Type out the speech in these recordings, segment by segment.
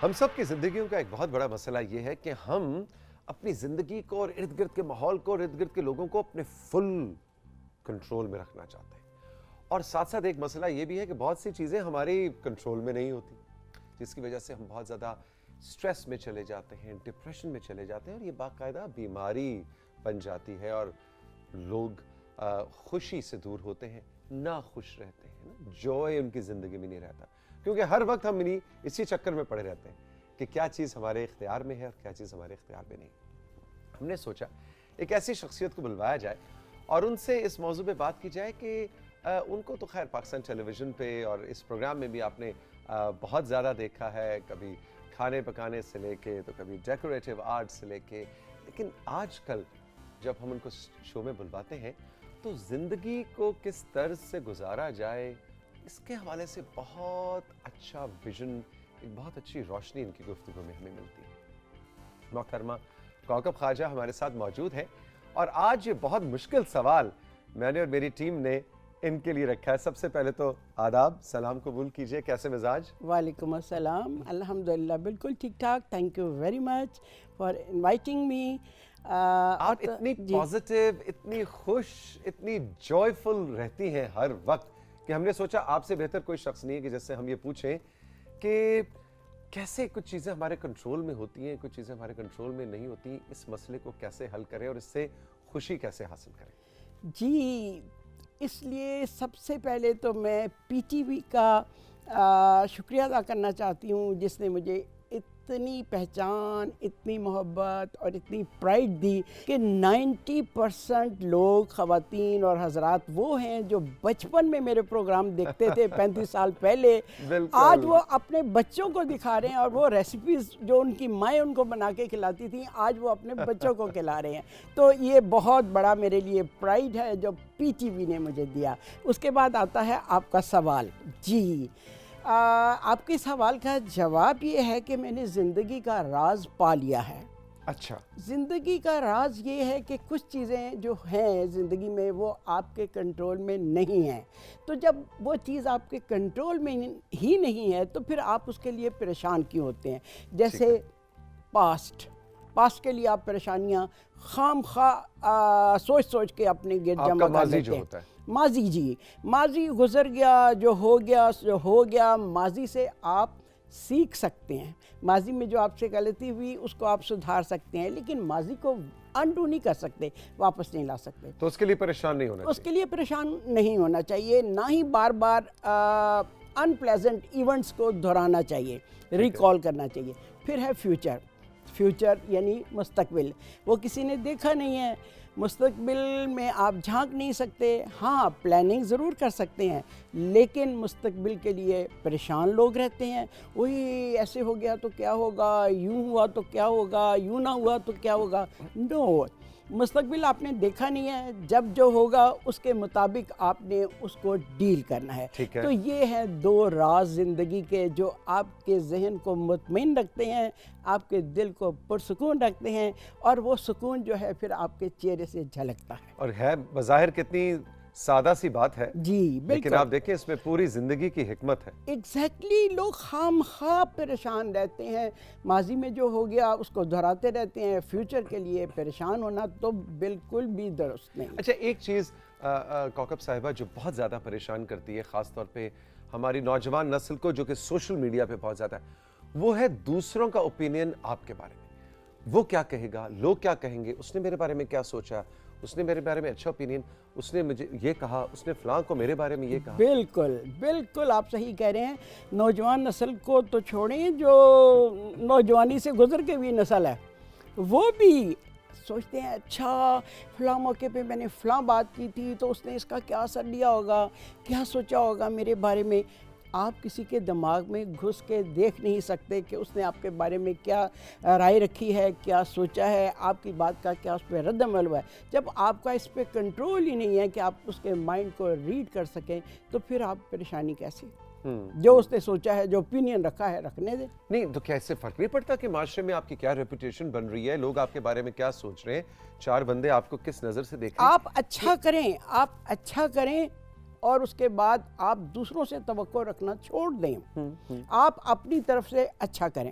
ہم سب کی زندگیوں کا ایک بہت بڑا مسئلہ یہ ہے کہ ہم اپنی زندگی کو اور ارد گرد کے ماحول کو اور ارد گرد کے لوگوں کو اپنے فل کنٹرول میں رکھنا چاہتے ہیں، اور ساتھ ساتھ ایک مسئلہ یہ بھی ہے کہ بہت سی چیزیں ہماری کنٹرول میں نہیں ہوتی، جس کی وجہ سے ہم بہت زیادہ سٹریس میں چلے جاتے ہیں، ڈپریشن میں چلے جاتے ہیں، اور یہ باقاعدہ بیماری بن جاتی ہے، اور لوگ خوشی سے دور ہوتے ہیں، ناخوش رہتے ہیں، جوائے ان کی زندگی میں نہیں رہتا، کیونکہ ہر وقت ہم اسی چکر میں پڑے رہتے ہیں کہ کیا چیز ہمارے اختیار میں ہے اور کیا چیز ہمارے اختیار میں نہیں۔ ہم نے سوچا ایک ایسی شخصیت کو بلوایا جائے اور ان سے اس موضوع پہ بات کی جائے کہ ان کو تو خیر پاکستان ٹیلی ویژن پہ اور اس پروگرام میں بھی آپ نے بہت زیادہ دیکھا ہے، کبھی کھانے پکانے سے لے کے تو کبھی ڈیکوریٹو آرٹ سے لے کے، لیکن آج کل جب ہم ان کو شو میں بلواتے ہیں تو زندگی کو کس طرز سے گزارا جائے اس کے حوالے سے بہت اچھا ویژن، ایک بہت اچھی روشنی ان کی گفتگو میں ہمیں ملتی ہے۔ محترمہ کوکب خواجہ ہمارے ساتھ موجود ہیں، اور آج یہ بہت مشکل سوال میں نے اور میری ٹیم نے ان کے لیے رکھا ہے۔ سب سے پہلے تو آداب، سلام قبول کیجئے، کیسے مزاج؟ وعلیکم السلام، الحمدللہ بالکل ٹھیک ٹھاک، thank you very much for inviting me. آپ اتنی پازیٹیو، اتنی خوش، اتنی جوائفل رہتی ہیں ہر وقت کہ ہم نے سوچا آپ سے بہتر کوئی شخص نہیں ہے کہ جس سے ہم یہ پوچھیں کہ کیسے کچھ چیزیں ہمارے کنٹرول میں ہوتی ہیں، کچھ چیزیں ہمارے کنٹرول میں نہیں ہوتی، اس مسئلے کو کیسے حل کریں اور اس سے خوشی کیسے حاصل کریں؟ جی، اس لیے سب سے پہلے تو میں پی ٹی وی کا شکریہ ادا کرنا چاہتی ہوں، جس نے مجھے اتنی پہچان، اتنی محبت اور اتنی پرائڈ دی کہ 90% لوگ، خواتین اور حضرات وہ ہیں جو بچپن میں میرے پروگرام دیکھتے تھے 35 سال پہلے، آج وہ اپنے بچوں کو دکھا رہے ہیں، اور وہ ریسیپیز جو ان کی مائیں ان کو بنا کے کھلاتی تھیں آج وہ اپنے بچوں کو کھلا رہے ہیں۔ تو یہ بہت بڑا میرے لیے پرائڈ ہے جو پی ٹی وی نے مجھے دیا۔ اس کے بعد آتا ہے آپ کا سوال۔ جی، آپ کے سوال کا جواب یہ ہے کہ میں نے زندگی کا راز پا لیا ہے۔ اچھا، زندگی کا راز یہ ہے کہ کچھ چیزیں جو ہیں زندگی میں وہ آپ کے کنٹرول میں نہیں ہیں، تو جب وہ چیز آپ کے کنٹرول میں ہی نہیں ہے تو پھر آپ اس کے لیے پریشان کیوں ہوتے ہیں؟ جیسے پاسٹ کے لیے آپ پریشانیاں خام خواہ سوچ سوچ کے اپنے گرد جمع کر لیتے ہیں۔ ماضی، جی، ماضی گزر گیا، جو ہو گیا، ماضی سے آپ سیکھ سکتے ہیں، ماضی میں جو آپ سے غلطی ہوئی اس کو آپ سدھار سکتے ہیں، لیکن ماضی کو انڈو نہیں کر سکتے، واپس نہیں لا سکتے۔ تو اس کے لیے پریشان نہیں ہونا چاہیے، اس کے لیے پریشان نہیں ہونا چاہیے، نہ ہی بار بار ان پلیزنٹ ایونٹس کو دہرانا چاہیے، ریکال کرنا چاہیے۔ پھر ہے فیوچر یعنی مستقبل، وہ کسی نے دیکھا نہیں ہے، مستقبل میں آپ جھانک نہیں سکتے، ہاں پلاننگ ضرور کر سکتے ہیں، لیکن مستقبل کے لیے پریشان لوگ رہتے ہیں، وہی ایسے ہو گیا تو کیا ہوگا، یوں ہوا تو کیا ہوگا، یوں نہ ہوا تو کیا ہوگا۔ نو، مستقبل آپ نے دیکھا نہیں ہے، جب جو ہوگا اس کے مطابق آپ نے اس کو ڈیل کرنا ہے۔ تو یہ ہیں دو راز زندگی کے جو آپ کے ذہن کو مطمئن رکھتے ہیں، آپ کے دل کو پرسکون رکھتے ہیں، اور وہ سکون جو ہے پھر آپ کے چہرے سے جھلکتا ہے۔ اور ہے بظاہر کتنی سادہ سی بات ہے، جی بالکل، لیکن آپ دیکھیں اس میں پوری زندگی کی حکمت ہے۔ ایگزیکٹلی، لوگ خام خواہ پریشان رہتے ہیں، ماضی میں جو ہو گیا اس کو دہراتے رہتے ہیں، فیوچر کے لیے پریشان ہونا تو بالکل بھی درست نہیں۔ اچھا، ایک چیز کوکب صاحبہ جو بہت زیادہ پریشان کرتی ہے، خاص طور پہ ہماری نوجوان نسل کو جو کہ سوشل میڈیا پہ بہت زیادہ ہے، وہ ہے دوسروں کا اوپینین آپ کے بارے میں۔ وہ کیا کہے گا، لوگ کیا کہیں گے، اس نے میرے بارے میں کیا سوچا، اس نے میرے بارے میں اچھا اوپینین، اس نے مجھے یہ کہا، اس نے فلاں کو میرے بارے میں یہ کہا۔ بالکل آپ صحیح کہہ رہے ہیں۔ نوجوان نسل کو تو چھوڑیں، جو نوجوانی سے گزر کے بھی نسل ہے وہ بھی سوچتے ہیں اچھا فلاں موقع پہ میں نے فلاں بات کی تھی تو اس نے اس کا کیا اثر لیا ہوگا، کیا سوچا ہوگا میرے بارے میں۔ آپ کسی کے دماغ میں گھس کے دیکھ نہیں سکتے کہ اس نے آپ کے بارے میں کیا رائے رکھی ہے، کیا سوچا ہے، آپ کی بات کا کیا اس پہ رد عمل ہوا ہے۔ جب آپ کا اس پہ کنٹرول ہی نہیں ہے کہ آپ اس کے مائنڈ کو ریڈ کر سکیں تو پھر آپ پریشانی کیسے؟ جو اس نے سوچا ہے، جو اوپینین رکھا ہے، رکھنے دیں۔ نہیں تو کیا اس سے فرق نہیں پڑتا کہ معاشرے میں آپ کی کیا ریپوٹیشن بن رہی ہے، لوگ آپ کے بارے میں کیا سوچ رہے ہیں، چار بندے آپ کو کس نظر سے دیکھ رہے ہیں؟ آپ اچھا کریں اور اس کے بعد آپ دوسروں سے توقع رکھنا چھوڑ دیں، آپ اپنی طرف سے اچھا کریں۔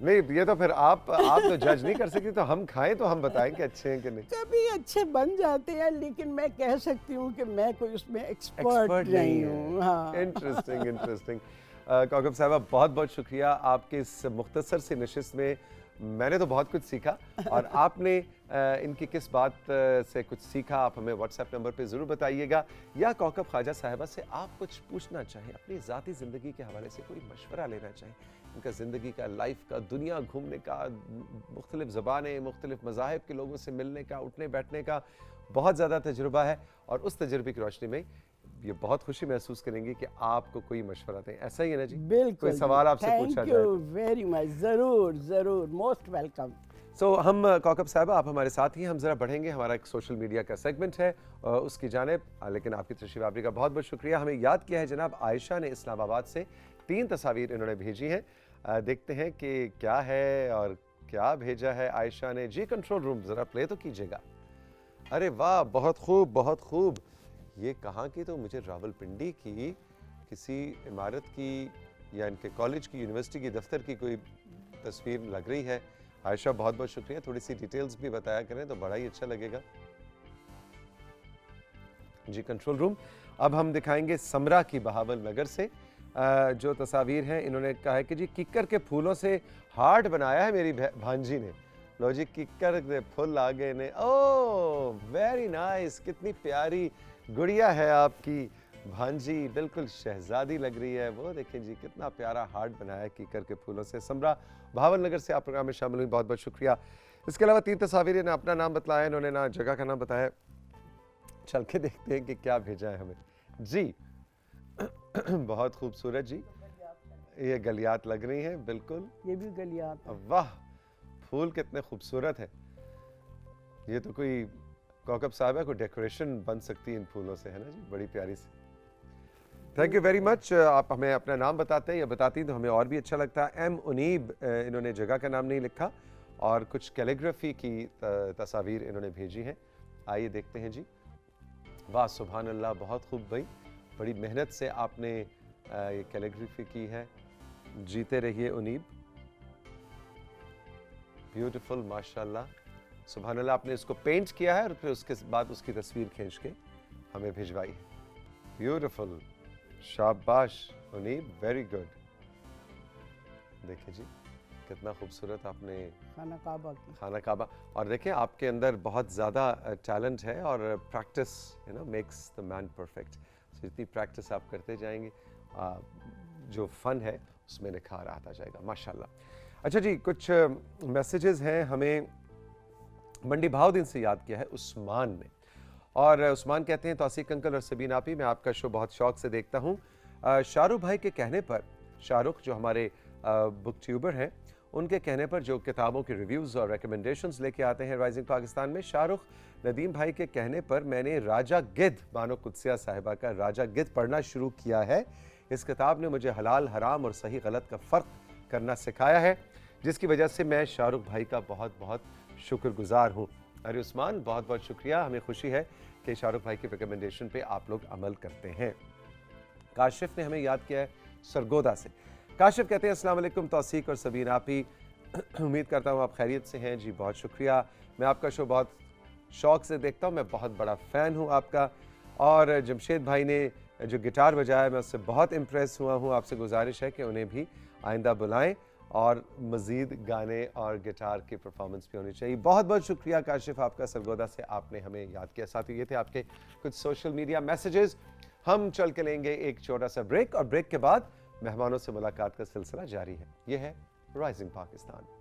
نہیں یہ تو پھر آپ تو جج نہیں کر سکتی، تو ہم کھائیں تو ہم بتائیں کہ اچھے ہیں کہ نہیں. کبھی اچھے بن جاتے ہیں لیکن میں کہہ سکتی ہوں کہ میں کوئی اس میں ایکسپرٹ نہیں ہوں. ہاں انٹرسٹنگ. کوکب صاحبہ بہت بہت شکریہ آپ کے اس مختصر سی نشست میں. میں نے تو بہت کچھ سیکھا، اور آپ نے ان کی کس بات سے کچھ سیکھا آپ ہمیں واٹس ایپ نمبر پہ ضرور بتائیے گا، یا کوکب خواجہ صاحبہ سے آپ کچھ پوچھنا چاہیں، اپنی ذاتی زندگی کے حوالے سے کوئی مشورہ لینا چاہیں، ان کا زندگی کا، لائف کا، دنیا گھومنے کا، مختلف زبانیں، مختلف مذاہب کے لوگوں سے ملنے کا، اٹھنے بیٹھنے کا بہت زیادہ تجربہ ہے، اور اس تجربے کی روشنی میں یہ بہت خوشی محسوس کریں گے کہ آپ کو کوئی مشورہ دیں. ایسا ہی ہے نا جی؟ بالکل. کوئی سوال آپ سے پوچھا جائے؟ تھینک یو ویری مچ. ضرور موسٹ ویلکم. سو ہم کوکب صاحبہ آپ ہمارے ساتھ ہی، ہم ذرا بڑھیں گے، ہمارا ایک سوشل میڈیا کا سیگمنٹ ہے اس کی جانب، لیکن آپ کی تشریف آوری کا بہت بہت شکریہ. ہمیں یاد کیا ہے جناب عائشہ نے اسلام آباد سے 3 تصاویر انہوں نے بھیجی ہیں. دیکھتے ہیں کہ کیا ہے اور کیا بھیجا ہے عائشہ نے. جی کنٹرول روم ذرا پلے تو کیجیے گا. ارے واہ، بہت خوب بہت خوب. یہ کہاں کی؟ تو مجھے راولپنڈی کی کسی عمارت کی یا ان کے کالج کی، یونیورسٹی کی دفتر کی کوئی تصویر لگ رہی ہے. عائشہ بہت بہت شکریہ. تھوڑی سی ڈیٹیلز بھی بتایا کریں تو بڑا ہی اچھا لگے گا. جی کنٹرول روم. اب ہم دکھائیں گے سمرا کی بہاول نگر سے جو تصاویر ہیں. انہوں نے کہا ہے کہ جی ککر کے پھولوں سے ہارٹ بنایا ہے میری بھانجی نے. لو جی ککر کے پھول آ گئے نے. او ویری نائس. کتنی پیاری گڑیا ہے آپ کی بھانجی، بالکل شہزادی لگ رہی ہے. وہ دیکھیں جی کتنا پیارا ہارٹ بنایا ہے کیکر کے پھولوں سے. سمرا بہاول نگر سے آپ پروگرام میں شامل ہوئی، بہت بہت شکریہ. اس کے علاوہ 3 تصاویر نے اپنا نام بتلایا، انہوں نے نہ جگہ کا نام بتایا. چل کے دیکھتے ہیں کہ کیا بھیجا ہے ہمیں. جی بہت خوبصورت. جی یہ گلیات لگ رہی ہیں، بالکل یہ بھی گلیات. واہ پھول کتنے خوبصورت ہیں. یہ تو کوئی کوکب صاحبہ کو ڈیکوریشن بن سکتی ہے ان پھولوں سے، ہے نا جی؟ بڑی پیاری سی. Thank you very much. آپ ہمیں اپنا نام بتاتے ہیں یا بتاتی ہیں تو ہمیں اور بھی اچھا لگتا ہے. ایم انیب انہوں نے جگہ کا نام نہیں لکھا، اور کچھ کیلیگرافی کی تصاویر انہوں نے بھیجی ہیں. آئیے دیکھتے ہیں. جی واہ سبحان اللہ، بہت خوب بھائی، بڑی محنت سے آپ نے یہ کیلیگرافی کی ہے. جیتے رہیے انیب. بیوٹیفل ماشاء اللہ سبحان اللہ. آپ نے اس کو پینٹ کیا ہے اور پھر اس کے بعد اس کی تصویر کھینچ کے ہمیں بھیجوائی. بیوٹیفل، شاباش انیب، ویری گڈ. دیکھیں جی کتنا خوبصورت آپ نے خانہ کعبہ کی. خانہ کعبہ. اور دیکھیں آپ کے اندر بہت زیادہ ٹیلنٹ ہے، اور practice makes the man perfect. جتنی پریکٹس آپ کرتے جائیں گے جو فن ہے اس میں نکھار آتا جائے گا ماشاء اللہ. اچھا جی کچھ میسیجز ہیں. ہمیں منڈی بہاؤدین سے یاد کیا ہے عثمان نے، اور عثمان کہتے ہیں توثیق انکل اور سبین آپی، میں آپ کا شو بہت شوق سے دیکھتا ہوں. شاہ رخ بھائی کے کہنے پر، شاہ رخ جو ہمارے بک ٹیوبر ہیں، ان کے کہنے پر جو کتابوں کے ریویوز اور ریکمنڈیشنز لے کے آتے ہیں رائزنگ پاکستان میں، شاہ رخ ندیم بھائی کے کہنے پر میں نے راجہ گدھ بانو قدسیہ صاحبہ کا راجہ گدھ پڑھنا شروع کیا ہے. اس کتاب نے مجھے حلال حرام اور صحیح غلط کا فرق کرنا سکھایا ہے، جس کی وجہ سے میں شاہ رخ بھائی کا بہت بہت شکر گزار ہوں. ارے عثمان بہت بہت شکریہ. ہمیں خوشی ہے کہ شاہ رخ بھائی کی ریکمنڈیشن پہ آپ لوگ عمل کرتے ہیں. کاشف نے ہمیں یاد کیا ہے سرگودا سے. کاشف کہتے ہیں السلام علیکم توثیق اور سبین آپی، امید کرتا ہوں آپ خیریت سے ہیں. جی بہت شکریہ. میں آپ کا شو بہت شوق سے دیکھتا ہوں، میں بہت بڑا فین ہوں آپ کا. اور جمشید بھائی نے جو گٹار بجایا میں اس سے بہت امپریس ہوا ہوں. آپ سے گزارش ہے کہ انہیں بھی آئندہ بلائیں، اور مزید گانے اور گٹار کی پرفارمنس بھی ہونی چاہیے. بہت بہت شکریہ کاشف آپ کا سرگودا سے، آپ نے ہمیں یاد کیا. ساتھ یہ تھے آپ کے کچھ سوشل میڈیا میسیجز. ہم چل کے لیں گے ایک چھوٹا سا بریک، اور بریک کے بعد مہمانوں سے ملاقات کا سلسلہ جاری ہے. یہ ہے رائزنگ پاکستان.